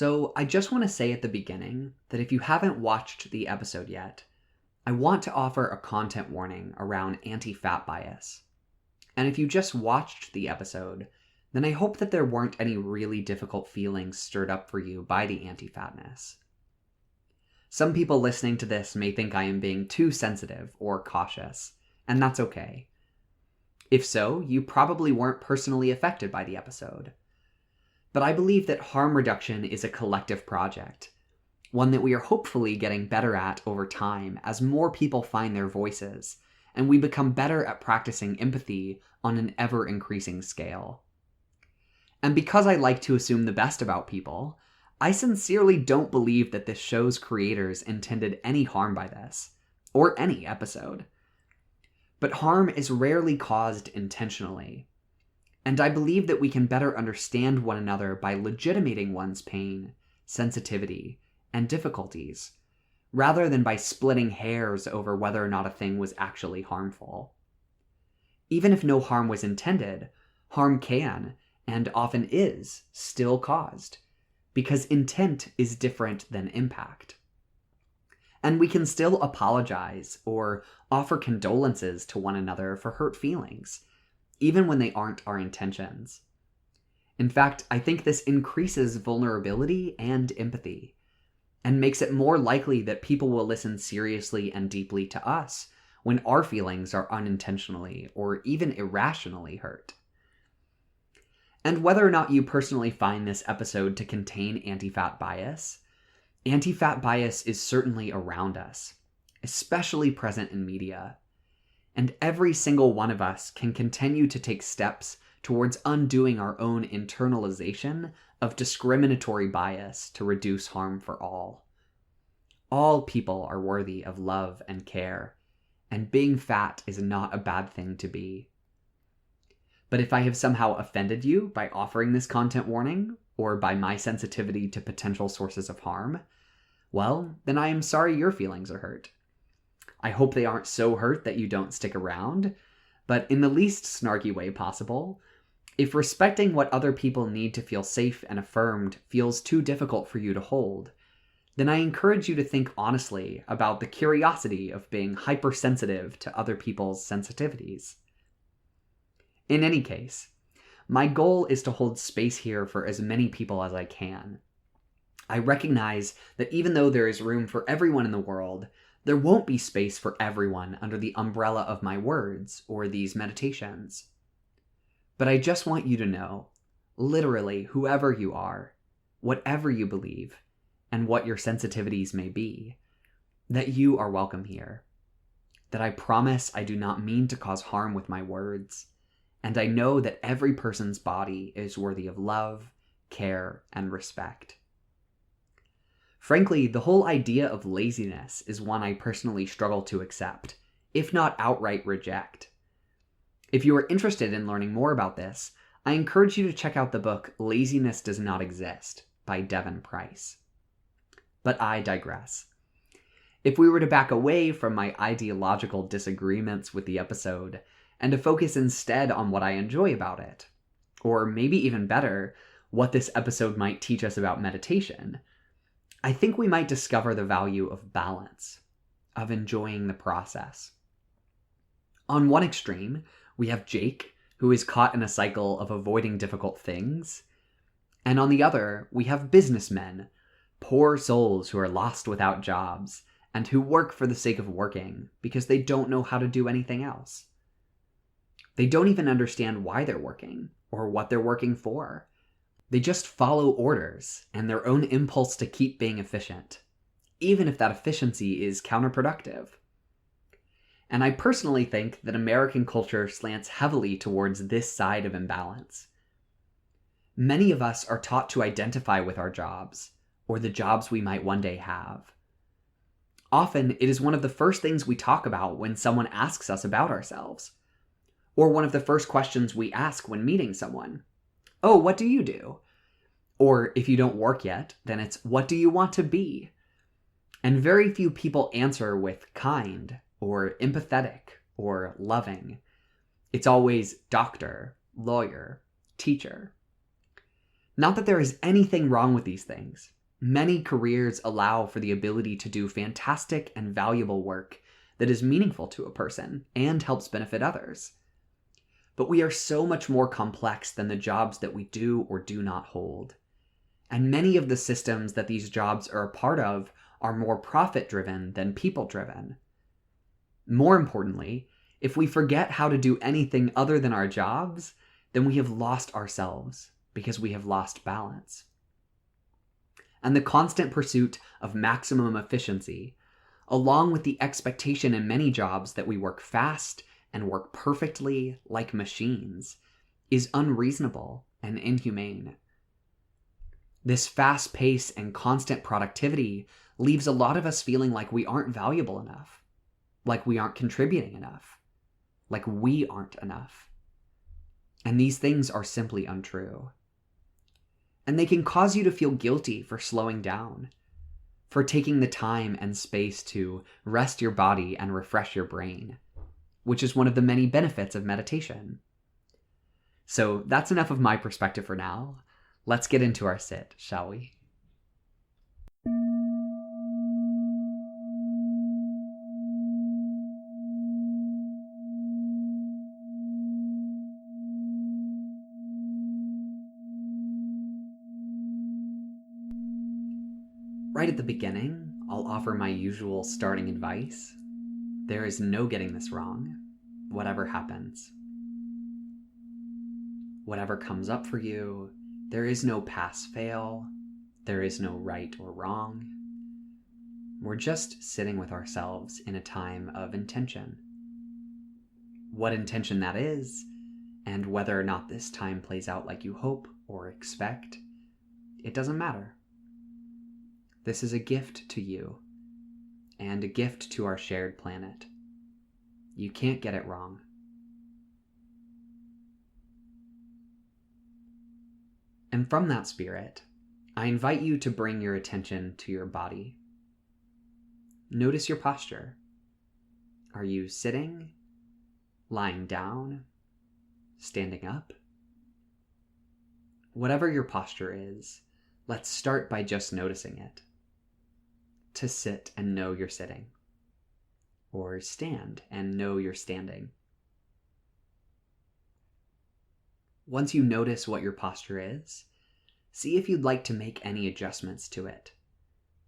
So I just want to say at the beginning that if you haven't watched the episode yet, I want to offer a content warning around anti-fat bias. And if you just watched the episode, then I hope that there weren't any really difficult feelings stirred up for you by the anti-fatness. Some people listening to this may think I am being too sensitive or cautious, and that's okay. If so, you probably weren't personally affected by the episode. But I believe that harm reduction is a collective project, one that we are hopefully getting better at over time as more people find their voices, and we become better at practicing empathy on an ever-increasing scale. And because I like to assume the best about people, I sincerely don't believe that this show's creators intended any harm by this, or any episode. But harm is rarely caused intentionally. And I believe that we can better understand one another by legitimating one's pain, sensitivity, and difficulties, rather than by splitting hairs over whether or not a thing was actually harmful. Even if no harm was intended, harm can, and often is, still caused, because intent is different than impact. And we can still apologize or offer condolences to one another for hurt feelings, even when they aren't our intentions. In fact, I think this increases vulnerability and empathy, and makes it more likely that people will listen seriously and deeply to us when our feelings are unintentionally or even irrationally hurt. And whether or not you personally find this episode to contain anti-fat bias is certainly around us, especially present in media. And every single one of us can continue to take steps towards undoing our own internalization of discriminatory bias to reduce harm for all. All people are worthy of love and care, and being fat is not a bad thing to be. But if I have somehow offended you by offering this content warning, or by my sensitivity to potential sources of harm, well, then I am sorry your feelings are hurt. I hope they aren't so hurt that you don't stick around, but in the least snarky way possible, if respecting what other people need to feel safe and affirmed feels too difficult for you to hold, then I encourage you to think honestly about the curiosity of being hypersensitive to other people's sensitivities. In any case, my goal is to hold space here for as many people as I can. I recognize that even though there is room for everyone in the world, there won't be space for everyone under the umbrella of my words or these meditations. But I just want you to know, literally whoever you are, whatever you believe, and what your sensitivities may be, that you are welcome here. That I promise I do not mean to cause harm with my words, and I know that every person's body is worthy of love, care, and respect. Frankly, the whole idea of laziness is one I personally struggle to accept, if not outright reject. If you are interested in learning more about this, I encourage you to check out the book Laziness Does Not Exist by Devin Price. But I digress. If we were to back away from my ideological disagreements with the episode, and to focus instead on what I enjoy about it, or maybe even better, what this episode might teach us about meditation, I think we might discover the value of balance, of enjoying the process. On one extreme, we have Jake, who is caught in a cycle of avoiding difficult things, and on the other, we have businessmen, poor souls who are lost without jobs, and who work for the sake of working because they don't know how to do anything else. They don't even understand why they're working, or what they're working for. They just follow orders and their own impulse to keep being efficient, even if that efficiency is counterproductive. And I personally think that American culture slants heavily towards this side of imbalance. Many of us are taught to identify with our jobs, or the jobs we might one day have. Often, it is one of the first things we talk about when someone asks us about ourselves, or one of the first questions we ask when meeting someone. Oh, what do you do? Or if you don't work yet, then it's, what do you want to be? And very few people answer with kind, or empathetic, or loving. It's always doctor, lawyer, teacher. Not that there is anything wrong with these things. Many careers allow for the ability to do fantastic and valuable work that is meaningful to a person and helps benefit others. But we are so much more complex than the jobs that we do or do not hold. And many of the systems that these jobs are a part of are more profit-driven than people-driven. More importantly, if we forget how to do anything other than our jobs, then we have lost ourselves because we have lost balance. And the constant pursuit of maximum efficiency, along with the expectation in many jobs that we work fast and work perfectly like machines, is unreasonable and inhumane. This fast pace and constant productivity leaves a lot of us feeling like we aren't valuable enough, like we aren't contributing enough, like we aren't enough. And these things are simply untrue. And they can cause you to feel guilty for slowing down, for taking the time and space to rest your body and refresh your brain, which is one of the many benefits of meditation. So that's enough of my perspective for now. Let's get into our sit, shall we? Right at the beginning, I'll offer my usual starting advice. There is no getting this wrong, whatever happens. Whatever comes up for you, there is no pass-fail, there is no right or wrong. We're just sitting with ourselves in a time of intention. What intention that is, and whether or not this time plays out like you hope or expect, it doesn't matter. This is a gift to you, and a gift to our shared planet. You can't get it wrong. And from that spirit, I invite you to bring your attention to your body. Notice your posture. Are you sitting, lying down, standing up? Whatever your posture is, let's start by just noticing it. To sit and know you're sitting, or stand and know you're standing. Once you notice what your posture is, see if you'd like to make any adjustments to it,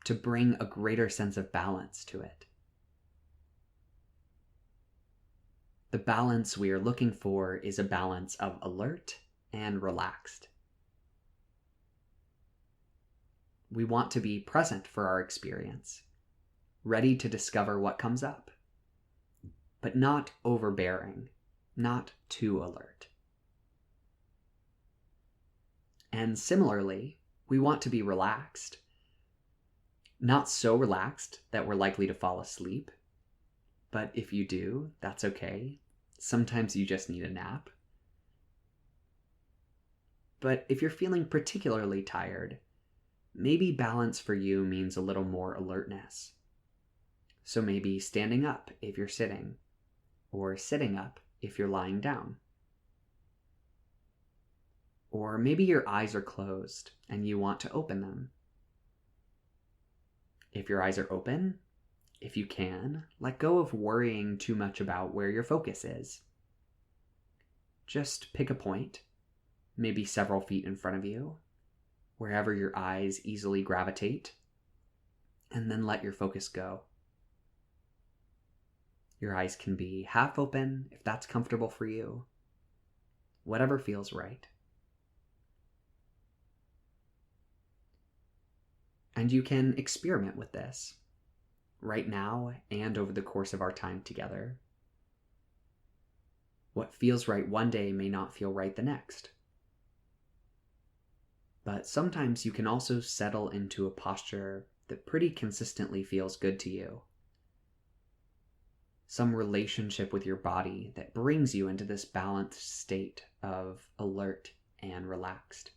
to bring a greater sense of balance to it. The balance we are looking for is a balance of alert and relaxed. We want to be present for our experience, ready to discover what comes up, but not overbearing, not too alert. And similarly, we want to be relaxed, not so relaxed that we're likely to fall asleep, but if you do, that's okay. Sometimes you just need a nap. But if you're feeling particularly tired, maybe balance for you means a little more alertness. So maybe standing up if you're sitting, or sitting up if you're lying down. Or maybe your eyes are closed and you want to open them. If your eyes are open, if you can, let go of worrying too much about where your focus is. Just pick a point, maybe several feet in front of you, wherever your eyes easily gravitate, and then let your focus go. Your eyes can be half open if that's comfortable for you. Whatever feels right. And you can experiment with this, right now and over the course of our time together. What feels right one day may not feel right the next. But sometimes you can also settle into a posture that pretty consistently feels good to you. Some relationship with your body that brings you into this balanced state of alert and relaxed.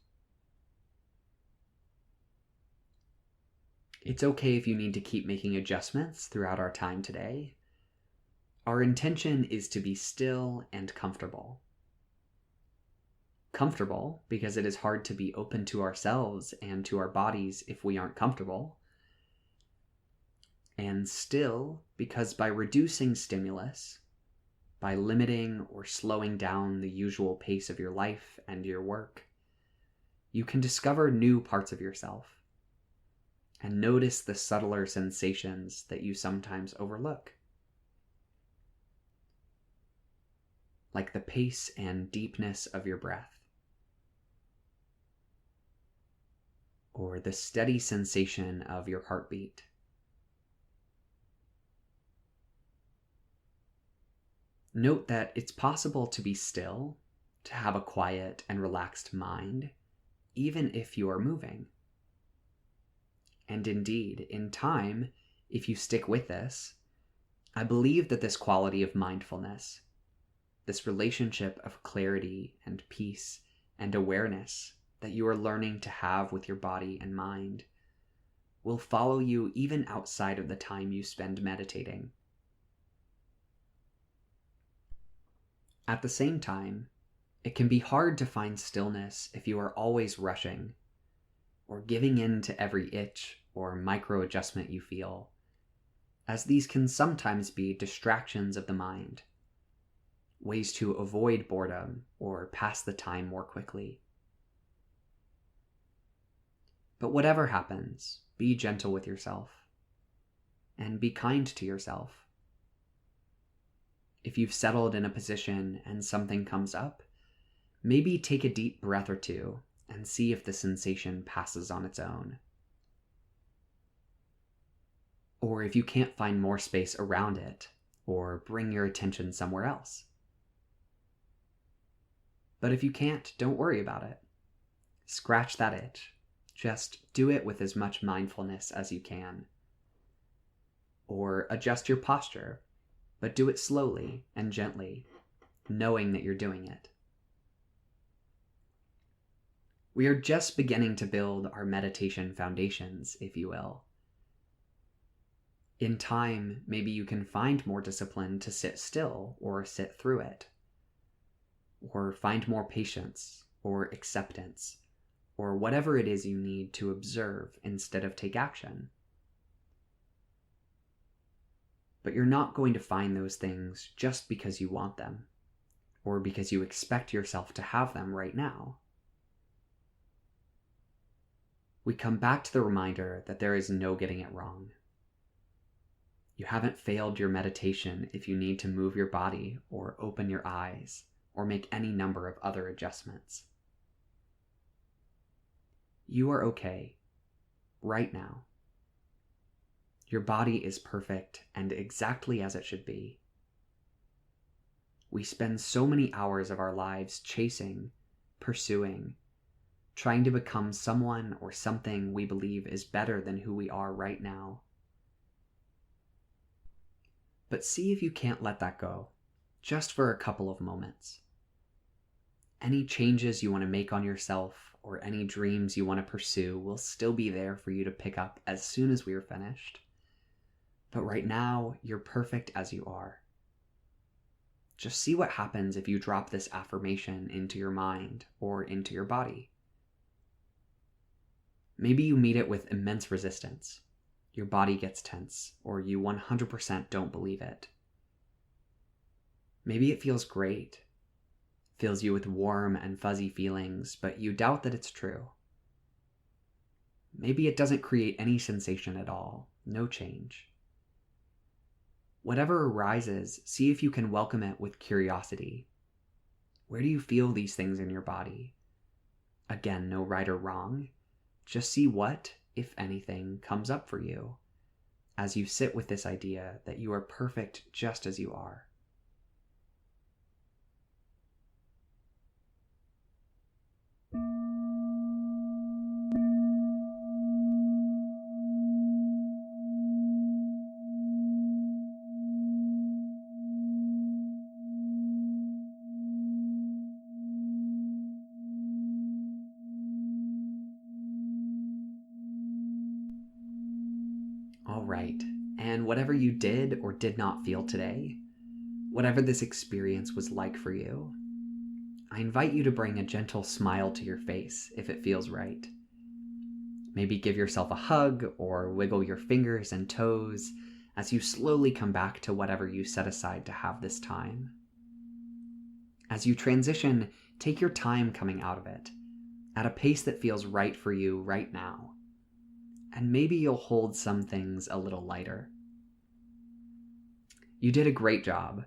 It's okay if you need to keep making adjustments throughout our time today. Our intention is to be still and comfortable. comfortable, because it is hard to be open to ourselves and to our bodies if we aren't comfortable. And still, because by reducing stimulus, by limiting or slowing down the usual pace of your life and your work, you can discover new parts of yourself and notice the subtler sensations that you sometimes overlook. Like the pace and deepness of your breath, or the steady sensation of your heartbeat. Note that it's possible to be still, to have a quiet and relaxed mind, even if you are moving. And indeed, in time, if you stick with this, I believe that this quality of mindfulness, this relationship of clarity and peace and awareness that you are learning to have with your body and mind, will follow you even outside of the time you spend meditating. At the same time, it can be hard to find stillness if you are always rushing, or giving in to every itch or micro adjustment you feel, as these can sometimes be distractions of the mind, ways to avoid boredom or pass the time more quickly. But whatever happens, be gentle with yourself, and be kind to yourself. If you've settled in a position and something comes up, maybe take a deep breath or two and see if the sensation passes on its own. Or if you can't find more space around it, or bring your attention somewhere else. But if you can't, don't worry about it. Scratch that itch. Just do it with as much mindfulness as you can. Or adjust your posture, but do it slowly and gently, knowing that you're doing it. We are just beginning to build our meditation foundations, if you will. In time, maybe you can find more discipline to sit still or sit through it, or find more patience or acceptance, or whatever it is you need to observe instead of take action. But you're not going to find those things just because you want them, or because you expect yourself to have them right now. We come back to the reminder that there is no getting it wrong. You haven't failed your meditation if you need to move your body or open your eyes or make any number of other adjustments. You are okay, right now. Your body is perfect and exactly as it should be. We spend so many hours of our lives chasing, pursuing, trying to become someone or something we believe is better than who we are right now. But see if you can't let that go, just for a couple of moments. Any changes you want to make on yourself or any dreams you want to pursue will still be there for you to pick up as soon as we are finished. But right now, you're perfect as you are. Just see what happens if you drop this affirmation into your mind or into your body. Maybe you meet it with immense resistance. Your body gets tense, or you 100% don't believe it. Maybe it feels great, fills you with warm and fuzzy feelings, but you doubt that it's true. Maybe it doesn't create any sensation at all, no change. Whatever arises, see if you can welcome it with curiosity. Where do you feel these things in your body? Again, no right or wrong. Just see what, if anything, comes up for you as you sit with this idea that you are perfect just as you are. All right, and whatever you did or did not feel today, whatever this experience was like for you, I invite you to bring a gentle smile to your face if it feels right. Maybe give yourself a hug or wiggle your fingers and toes as you slowly come back to whatever you set aside to have this time. As you transition, take your time coming out of it, at a pace that feels right for you right now. And maybe you'll hold some things a little lighter. You did a great job.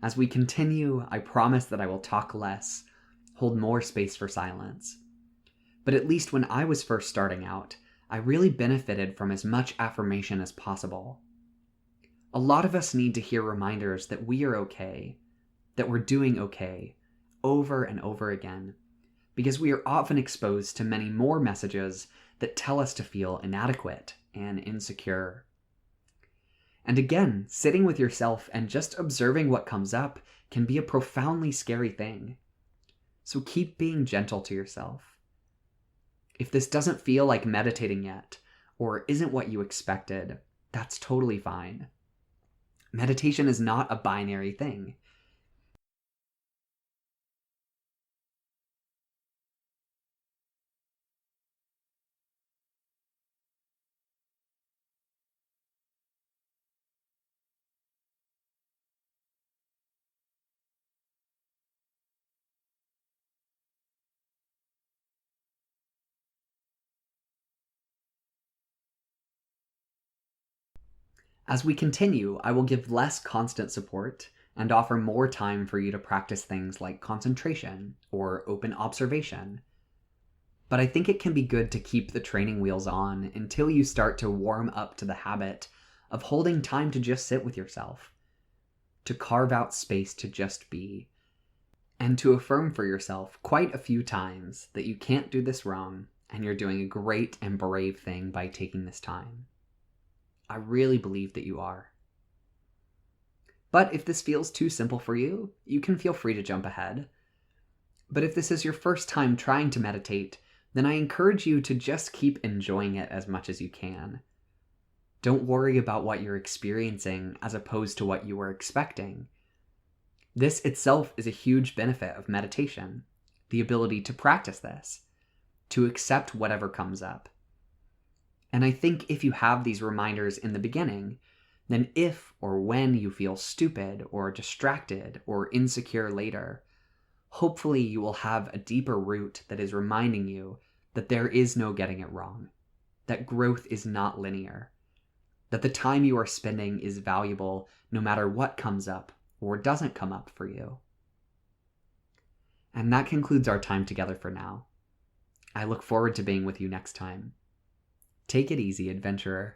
As we continue, I promise that I will talk less, hold more space for silence. But at least when I was first starting out, I really benefited from as much affirmation as possible. A lot of us need to hear reminders that we are okay, that we're doing okay, over and over again, because we are often exposed to many more messages that tell us to feel inadequate and insecure. And again, sitting with yourself and just observing what comes up can be a profoundly scary thing. So keep being gentle to yourself. If this doesn't feel like meditating yet, or isn't what you expected, that's totally fine. Meditation is not a binary thing. As we continue, I will give less constant support and offer more time for you to practice things like concentration or open observation. But I think it can be good to keep the training wheels on until you start to warm up to the habit of holding time to just sit with yourself, to carve out space to just be, and to affirm for yourself quite a few times that you can't do this wrong and you're doing a great and brave thing by taking this time. I really believe that you are. But if this feels too simple for you, you can feel free to jump ahead. But if this is your first time trying to meditate, then I encourage you to just keep enjoying it as much as you can. Don't worry about what you're experiencing as opposed to what you were expecting. This itself is a huge benefit of meditation, the ability to practice this, to accept whatever comes up. And I think if you have these reminders in the beginning, then if or when you feel stupid or distracted or insecure later, hopefully you will have a deeper root that is reminding you that there is no getting it wrong, that growth is not linear, that the time you are spending is valuable no matter what comes up or doesn't come up for you. And that concludes our time together for now. I look forward to being with you next time. Take it easy, adventurer.